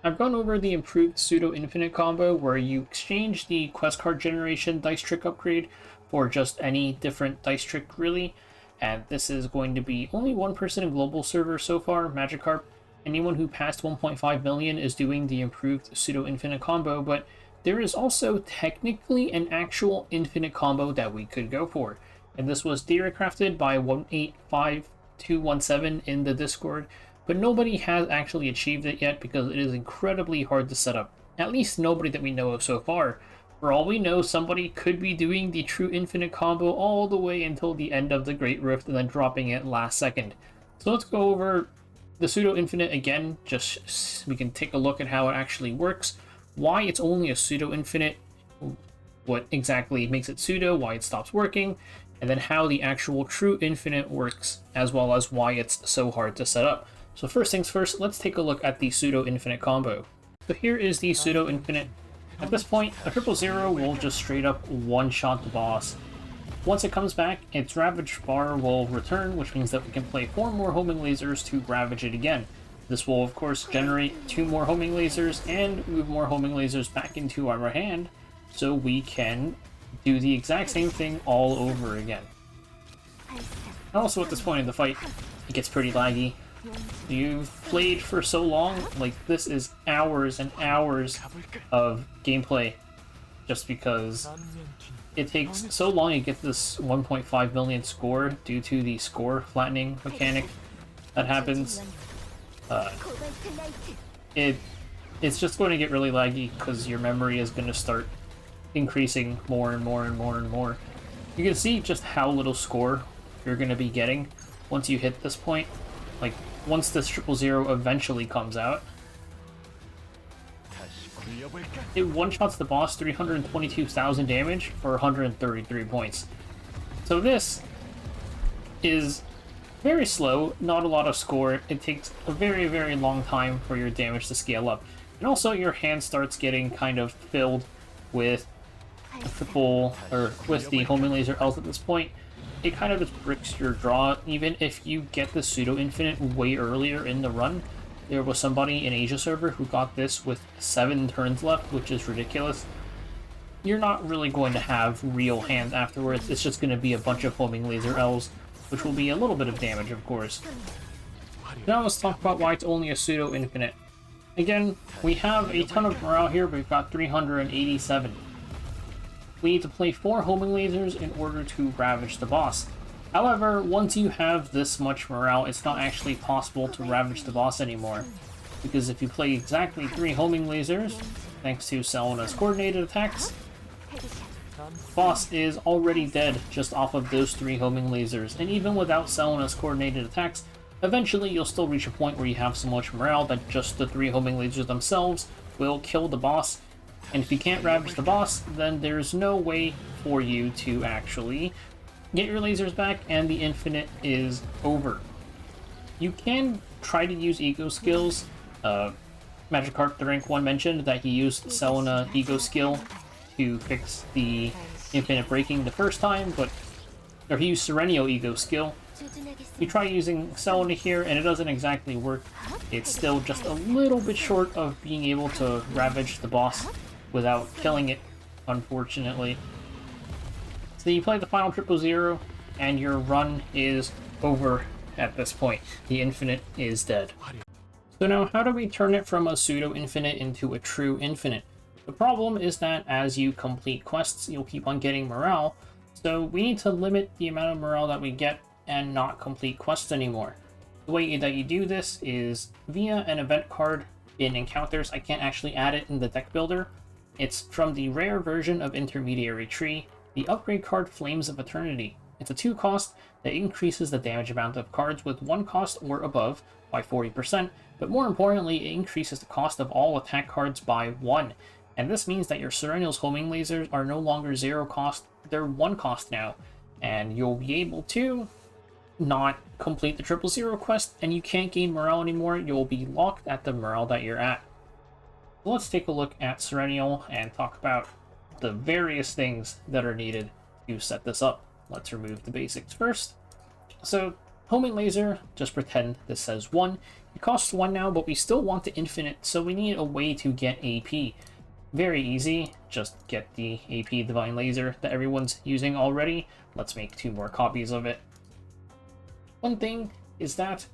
I've gone over the improved Pseudo Infinite combo where you exchange the quest card generation dice trick upgrade for just any different dice trick really. And this is going to be only one person in global server so far, Magikarp. Anyone who passed 1.5 million is doing the improved Pseudo Infinite combo, but there is also technically an actual infinite combo that we could go for. And this was Theorycrafted by 185217 in the Discord, but nobody has actually achieved it yet because it is incredibly hard to set up. At least nobody that we know of so far. For all we know, somebody could be doing the true infinite combo all the way until the end of the Great Rift and then dropping it last second. So let's go over the Pseudo Infinite again, just so we can take a look at how it actually works, why it's only a Pseudo Infinite, what exactly makes it pseudo, why it stops working, and then how the actual true infinite works, as well as why it's so hard to set up. So first things first, let's take a look at the Pseudo Infinite combo. So here is the Pseudo Infinite. At this point, a 000 will just straight up one-shot the boss. Once it comes back, its Ravage bar will return, which means that we can play 4 more homing lasers to Ravage it again. This will, of course, generate 2 more homing lasers and move more homing lasers back into our hand, so we can do the exact same thing all over again. And also at this point in the fight, it gets pretty laggy. You've played for so long, like this is hours and hours of gameplay, just because it takes so long to get this 1.5 million score due to the score flattening mechanic that happens. It's just going to get really laggy because your memory is going to start increasing more and more and more and more. You can see just how little score you're going to be getting once you hit this point. Like, once this 000 eventually comes out, it one-shots the boss 322,000 damage for 133 points. So this is very slow, not a lot of score. It takes a very, very long time for your damage to scale up. And also your hand starts getting kind of filled with with the homing laser L's at this point. It kind of just bricks your draw. Even if you get the Pseudo Infinite way earlier in the run, there was somebody in Asia server who got this with 7 turns left, which is ridiculous. You're not really going to have real hands afterwards. It's just going to be a bunch of homing laser L's, which will be a little bit of damage, of course. Now let's talk about why it's only a Pseudo Infinite. Again, we have a ton of morale here, but we've got 387. We need to play 4 homing lasers in order to ravage the boss. However, once you have this much morale, it's not actually possible to ravage the boss anymore. Because if you play exactly 3 homing lasers, thanks to Selena's coordinated attacks, the boss is already dead just off of those 3 homing lasers. And even without Selena's coordinated attacks, eventually you'll still reach a point where you have so much morale that just the 3 homing lasers themselves will kill the boss. And if you can't ravage the boss, then there's no way for you to actually get your lasers back, and the infinite is over. You can try to use ego skills. Magikarp, the rank 1, mentioned that he used Selena ego skill to fix the infinite breaking the first time, or he used Serenio ego skill. You try using Selena here, and it doesn't exactly work. It's still just a little bit short of being able to ravage the boss without killing it, unfortunately. So you play the final 000, and your run is over at this point. The infinite is dead. So now, how do we turn it from a pseudo infinite into a true infinite? The problem is that as you complete quests, you'll keep on getting morale, so we need to limit the amount of morale that we get and not complete quests anymore. The way that you do this is via an event card in encounters. I can't actually add it in the deck builder. It's from the rare version of Intermediary Tree, the upgrade card Flames of Eternity. It's a 2 cost that increases the damage amount of cards with 1 cost or above by 40%, but more importantly, it increases the cost of all attack cards by 1. And this means that your Serennial's homing lasers are no longer 0 cost, they're 1 cost now. And you'll be able to not complete the 000 quest, and you can't gain morale anymore. You'll be locked at the morale that you're at. So let's take a look at Serennial and talk about the various things that are needed to set this up. Let's remove the basics first. So Homing Laser, just pretend this says 1. It costs 1 now, but we still want the infinite, so we need a way to get AP. Very easy, just get the AP Divine Laser that everyone's using already. Let's make 2 more copies of it. One thing is that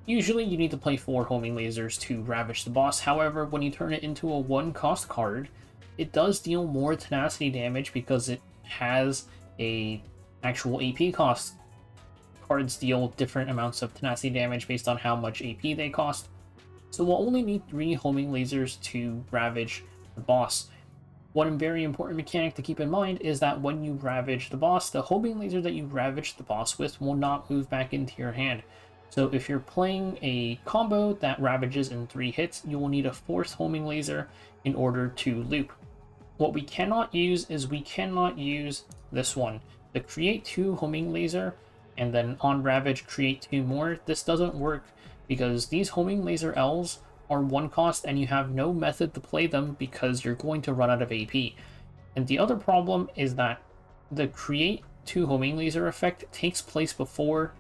usually you need to play 4 Homing Lasers to Ravage the boss. However, when you turn it into a 1-cost card, it does deal more tenacity damage because it has a actual AP cost. Cards deal different amounts of tenacity damage based on how much AP they cost. So we'll only need 3 Homing Lasers to Ravage the boss. One very important mechanic to keep in mind is that when you Ravage the boss, the Homing Laser that you Ravage the boss with will not move back into your hand. So if you're playing a combo that Ravages in 3 hits, you will need a 4th Homing Laser in order to loop. What we cannot use is we cannot use this one, the Create 2 Homing Laser, and then on Ravage create 2 more. This doesn't work because these Homing Laser L's are 1 cost and you have no method to play them because you're going to run out of AP. And the other problem is that the Create 2 Homing Laser effect takes place before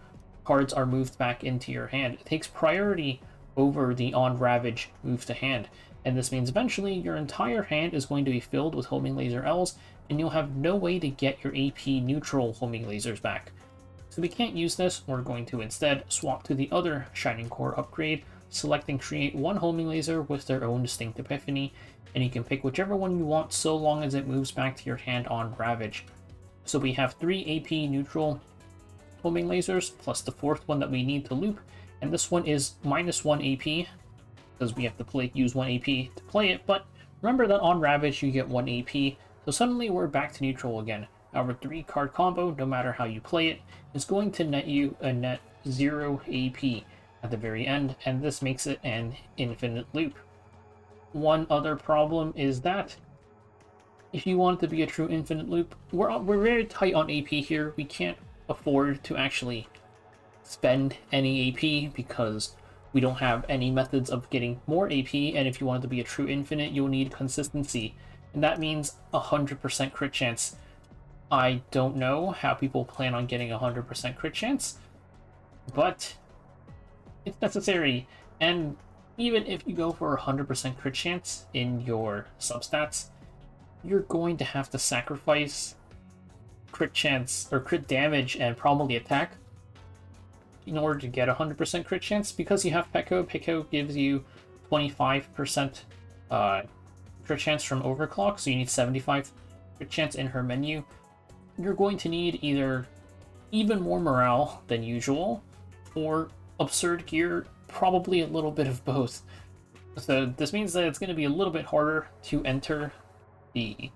cards are moved back into your hand. It takes priority over the on Ravage move to hand. And this means eventually your entire hand is going to be filled with Homing Laser L's and you'll have no way to get your AP neutral Homing Lasers back. So we can't use this, we're going to instead swap to the other Shining Core upgrade, select and create 1 Homing Laser with their own distinct epiphany, and you can pick whichever one you want so long as it moves back to your hand on Ravage. So we have 3 AP neutral Homing Lasers, plus the 4th one that we need to loop, and this one is -1 AP, because we have to use 1 AP to play it, but remember that on Ravage you get 1 AP, so suddenly we're back to neutral again. Our 3-card combo, no matter how you play it, is going to net you a net 0 AP at the very end, and this makes it an infinite loop. One other problem is that if you want it to be a true infinite loop, we're very tight on AP here. We can't afford to actually spend any AP because we don't have any methods of getting more AP, and if you want it to be a true infinite, you'll need consistency, and that means 100% crit chance. I don't know how people plan on getting 100% crit chance, but it's necessary. And even if you go for 100% crit chance in your substats, you're going to have to sacrifice crit chance or crit damage and probably attack in order to get 100% crit chance. Because you have Peko, Peko gives you 25% crit chance from overclock, so you need 75 crit chance in her menu. You're going to need either even more morale than usual or absurd gear, probably a little bit of both. So this means that it's going to be a little bit harder to enter the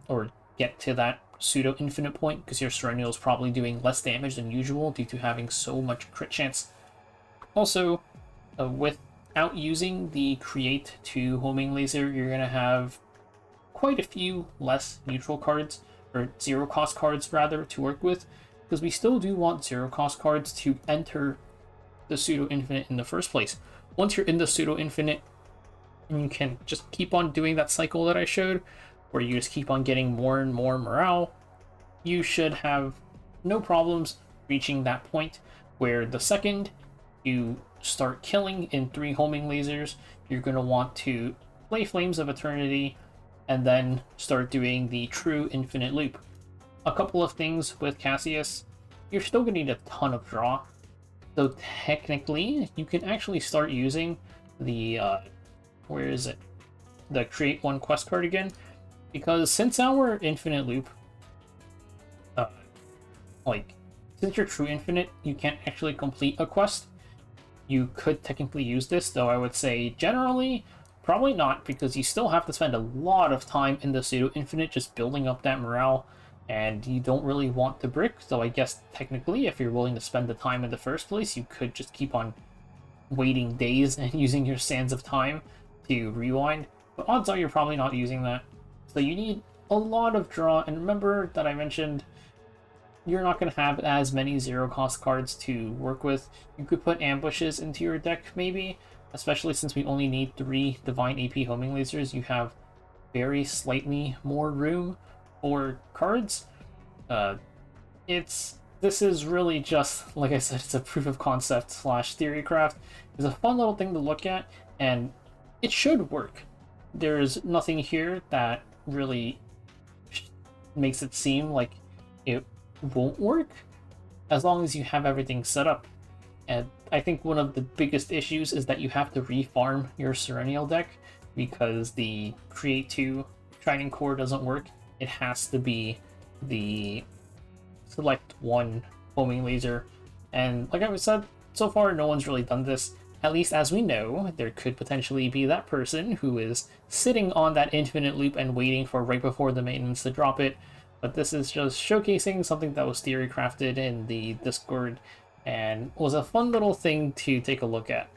or get to that pseudo infinite point because your Serennial is probably doing less damage than usual due to having so much crit chance. Also, without using the Create 2 Homing Laser, you're going to have quite a few less neutral cards, or 0-cost cards rather, to work with, because we still do want 0-cost cards to enter the pseudo infinite in the first place. Once you're in the pseudo infinite, you can just keep on doing that cycle that I showed, where you just keep on getting more and more morale. You should have no problems reaching that point where the second you start killing in 3 homing lasers, you're going to want to play Flames of Eternity and then start doing the true infinite loop. A couple of things with Cassius: you're still going to need a ton of draw, so technically you can actually start using the where is it, the Create 1 quest card again, because since our infinite loop, since you're true infinite, you can't actually complete a quest. You could technically use this, though I would say generally probably not, because you still have to spend a lot of time in the pseudo infinite just building up that morale, and you don't really want to brick. So I guess technically, if you're willing to spend the time in the first place, you could just keep on waiting days and using your Sands of Time to rewind, but odds are you're probably not using that. So you need a lot of draw, and remember that I mentioned you're not going to have as many 0-cost cards to work with. You could put ambushes into your deck maybe, especially since we only need 3 Divine AP Homing Lasers. You have very slightly more room for cards. It's this is really just, like I said, it's a proof of concept slash theorycraft. It's a fun little thing to look at, and it should work. There's nothing here that really makes it seem like it won't work, as long as you have everything set up. And I think one of the biggest issues is that you have to refarm your Serenial deck because the Create 2 Shining Core doesn't work. It has to be the Select 1 Homing Laser. And like I said, so far no one's really done this. At least as we know, there could potentially be that person who is sitting on that infinite loop and waiting for right before the maintenance to drop it. But this is just showcasing something that was theory crafted in the Discord and was a fun little thing to take a look at.